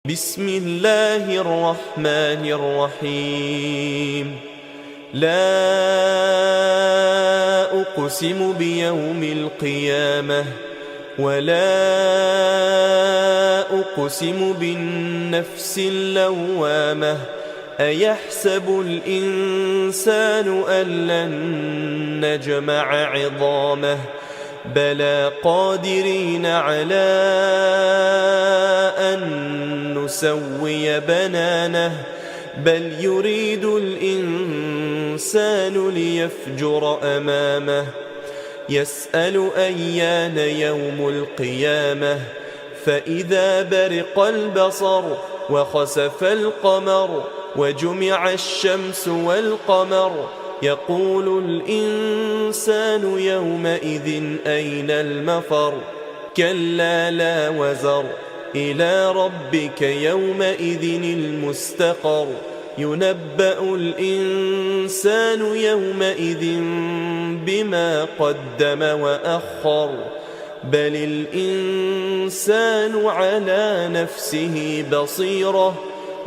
بسم الله الرحمن الرحيم. لا أقسم بيوم القيامة ولا أقسم بالنفس اللوامة. أيحسب الإنسان أن لن نجمع عظامه بلى قادرين على أن نسوي بنانه بل يريد الإنسان ليفجر أمامه. يسأل أيان يوم القيامة فإذا برق البصر وخسف القمر وجمع الشمس والقمر يقول الإنسان يومئذ أين المفر. كلا لا وزر إلى ربك يومئذ المستقر. ينبأ الإنسان يومئذ بما قدم وأخر بل الإنسان على نفسه بصيرة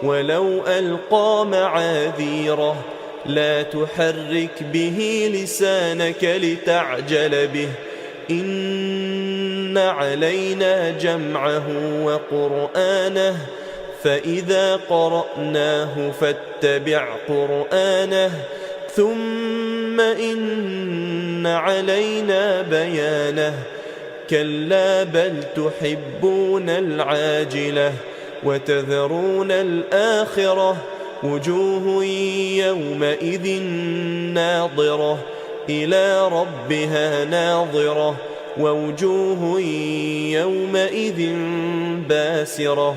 ولو ألقى معاذيره. لا تحرك به لسانك لتعجل به إن علينا جمعه وقرآنه فإذا قرأناه فاتبع قرآنه ثم إن علينا بيانه. كلا بل تحبون العاجلة وتذرون الآخرة. وجوه يومئذ ناظرة إلى ربها ناظرة ووجوه يومئذ باسرة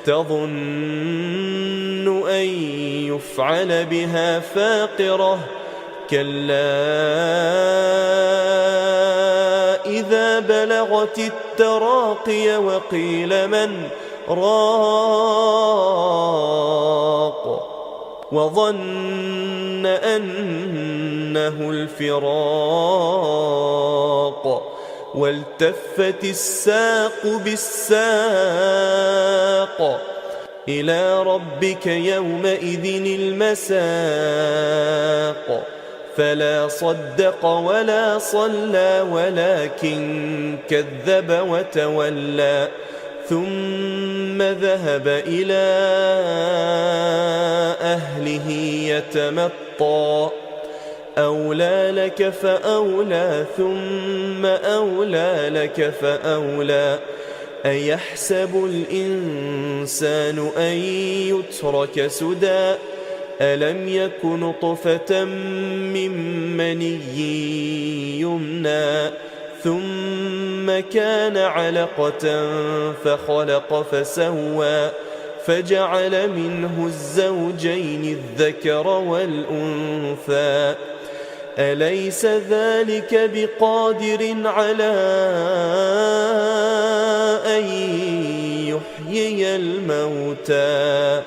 تظن أن يفعل بها فاقرة. كلا إذا بلغت التراقي وقيل من راق وظن أنه الفراق والتفت الساق بالساق. إلى ربك يومئذ المساق. فلا صدق ولا صلى ولكن كذب وتولى ثم ذهب إلى أهله يتمطى. أولى لك فأولى ثم أولى لك فأولى. أيحسب الإنسان أن يترك سدى ألم يك نطفة من مني يمنى ثم كان علقة فخلق فسوى فجعل منه الزوجين الذكر والأنثى. أليس ذلك بقادر على أن يحيي الموتى